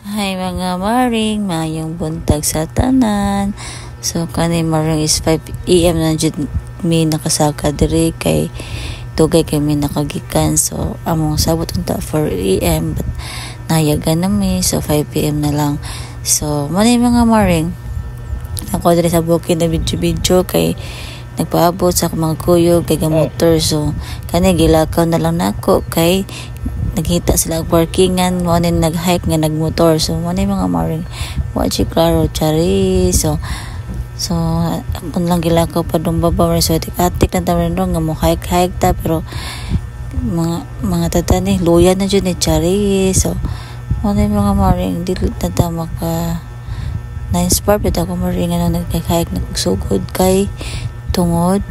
Hi mga maring, mayong buntag sa tanan. So kani maring is 5 AM na jud mi nakasaka diri kay tugay kami nakagikan. So among sabot unta 4 AM but nayagan na mi, so 5 PM na lang. So manay mga maring, ako diri sa bukid na video kay nagpaabot sa mga kuyog kay motor. So kani gilakaw na lang nako kay nakita sila parkingan mo nin nag-hike nga nagmotor. So mo na mga maring watch klaro chari. So ako lang gilakaw pa dong baba so atik na tayo nga mo hike ta pero mga tatani luya na dyan ni chari. So mo na mga maring dili na ta maka na-inspire pa ako maring ano nag-hike nagsugod kay tungod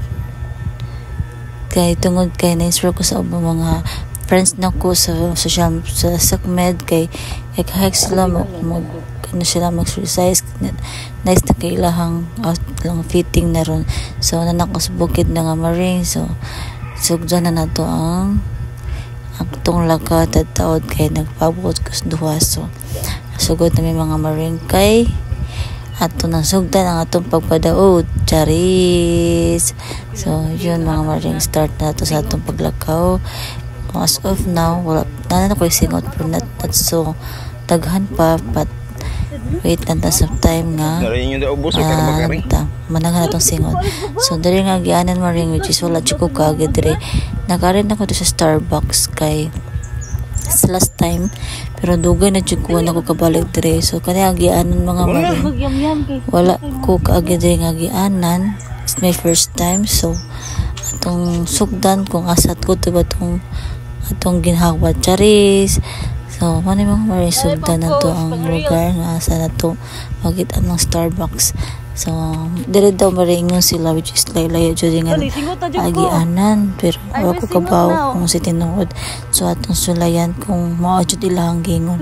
kay na-inspire ko sa mga friends na ko sa Sakmed kay hike sila ano sila mag-exercise nice na kailahang lang fitting na ron. So nanakos bukid na nga maring. So sugdan na nato ang tong lakad at taod kay nagpabot kus duha. So sugod na may mga maring kay ato nang sugdan ang atong pagpadaot charis. So yun mga maring, start na to sa atong paglakaw. As of now, wala na ko singot pero not so daghan pa but wait lang ta sa time nga mananghan natong singot. So diri nga gianan maring which is wala chiko kaagad diri nakarin ako sa Starbucks kay last time pero dugay na jud ko na ko kabalik diri. So kani ang gianan mga maring wala ko kaagad diri nga gianan. It's my first time. So atong sugdan kung asat ko to ba atong ginhawa charis. So mani mga maring sugdan na to ang lugar nga asa na to magitan ng Starbucks. So dire daw maringon sila which is layo jud nga agianan pero wala ko kabaw kung si tinuod. So atong sulayan kung mao jud ilang gingon.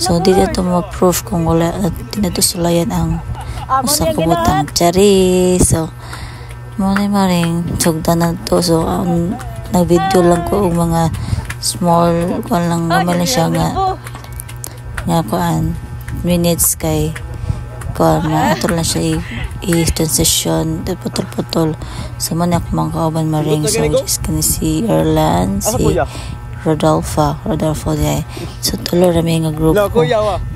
So dili to ma-proof kung wala dinato sulayan ang usa ka butang charis. So mani maring sugdan na to. So nag-video lang ko og mga small kuan lang naman siya nga kuan minutes kay kuan na ato lang siya i-transition putol. So man ako mga kauban maring. So just kani si Erlan, si Rodolfo day. So tulo rami nga group ko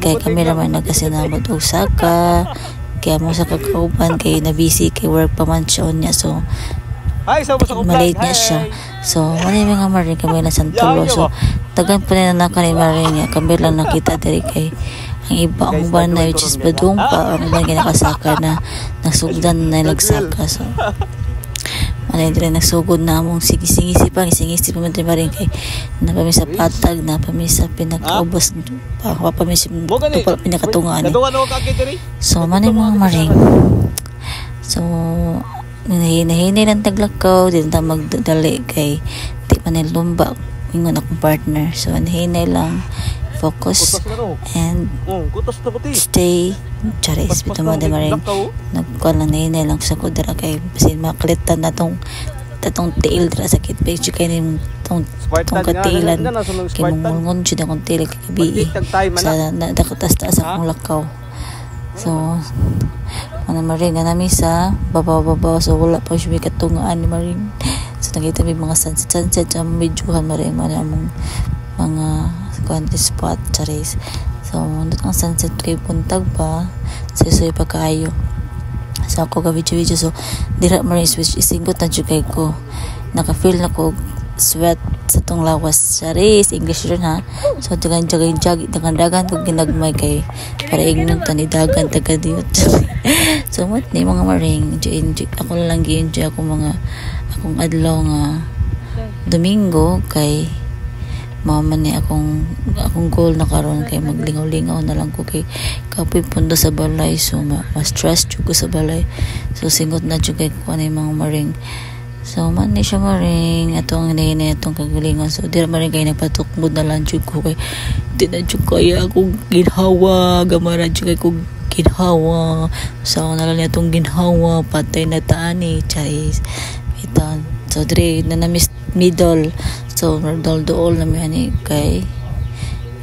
kay kami raman nagasinabot og saka kaya mo sa kakauban kay na busy kay work pa man siya niya. So malate niya siya. So mani mga maring kami lang sa tulo. So tagan pa na kanay maring niya kami lang nakita diri kay ang iba ang uban na which is badung pa ang uban ginakasaka na nagsugdan na nagsaka. So mani diri nagsugod na among singisi pa man diri maring kay napami sa patag napami sa pinakaubos pa papami sa pinakatungaan. So mani mga maring. So hinahinay ng taglakaw din ta magdali kay di man lumba ingon akong partner. So hinahinay lang, focus and stay charis bitaw mo de maring nagkuan lang hinahinay lang sa kudra kay basin makalitan na tong tiil dira sakit page kay ning tong katilan kay mungulngon jud akong tiil kay gabi sa dakatas-taas akong lakaw. So ano maring nga nami sa babaw so wala pa siya katungaan ni maring. So nakita may mga sunset sa medyohan maring among mga country spot charis. So nandun ang sunset kay puntag pa susoy pa kayo. So ako ka video so dira maring switch isinggot na jud kay ko naka-feel na ko sweat sa tong lawas charis English ron ha. So dagan ko ginagmay kay para ignon ta ni dagan taga diot. So mo ni mga maring ako lang gi-enjoy akong adlaw nga Domingo kay mama ni akong goal na karon kay maglingaw-lingaw na lang ko kay kapoy pundo sa balay. So ma-stress jud ko sa balay. So singot na jud kay ko ani mga maring. So man ni siya maring atong hinahinay atong kagalingon. So dira maring kay nagpatukbod na lang jud ko kay di na jud kaya akong ginhawa gamara jud kay ko ginhawa. So na lang atong ginhawa patay na taani charis itan. So dre na middle So dol-dol na may kay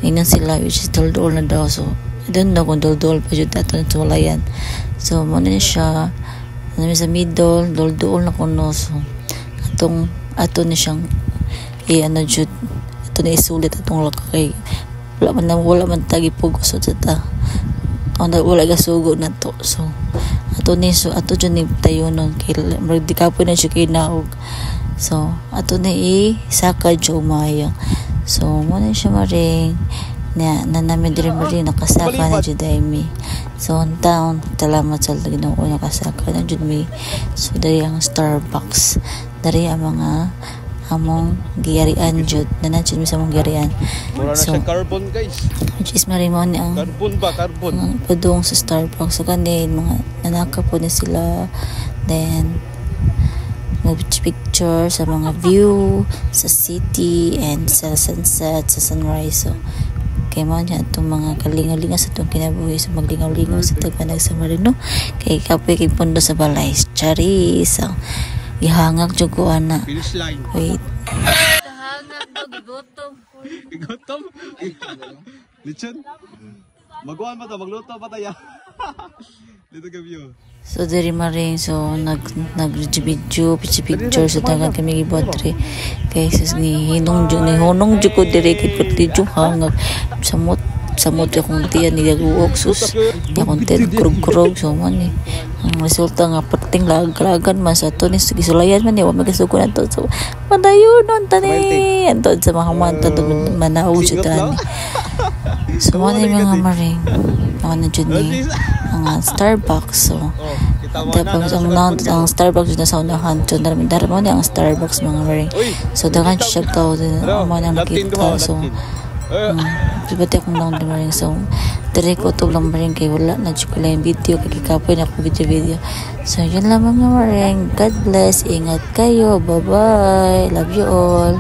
inan sila which is dol-dol na daw. So I don't know kung dol-dol pa jud ato na walayan. So mo na siya sa middle dol-dol na kuno. So ato ni siyang ano jud ato na isulit atong lakay. Wala man tagi pugos sa ta. Wala gasugo na to. So ato jud ni tayonon kay di kapoy na siya kay naog. So ato na saka jo mayo. So mo na siya maring na namin diri maring nakasaka na jud mi. So on town salamat sa Ginoo nakasaka na jud mi. So dari ang Starbucks, dari ang mga among giyarian jud na jud mi sa among giyarian. So carbon guys, which is marimon ang carbon padung sa Starbucks. So kanin mga nanaka po ni sila, then picture sa mga view sa city and sa sunset, sa sunrise. So kay mo niya itong mga kalingalinga sa itong kinabuhi. So maglingaw-lingaw sa tagpanag sa Marino kay kapoy kay pundo sa balay charis. So gihangak jud ko ana. Wait, gihangak daw gigotom lechon magkuhan pa ta, magluto pa tayo. Dito ka view. So diri maring so nag-video picture sa tangan kami gibotre kay sus ni honong jud ko diri kay video hangag samot akong tiyan ni gaguok sus ya konten krug so man ni ang resulta nga perting lagagan man sa to ni gisulayan man ni wa magasuko na to. So padayon non tani antod sa mga manta manaw jud tani. So man ni mga maring ano jud ni ang Starbucks. So tapos ang Starbucks na sa unahan so daramo ni ang Starbucks mga maring. So dagan siya tao man ang nakita. So pati akong lang maring. So direct ko to lang maring kay wala na chukula yung video kay kapoy na ko video. So yun lang mga maring. God bless, ingat kayo, bye bye, love you all.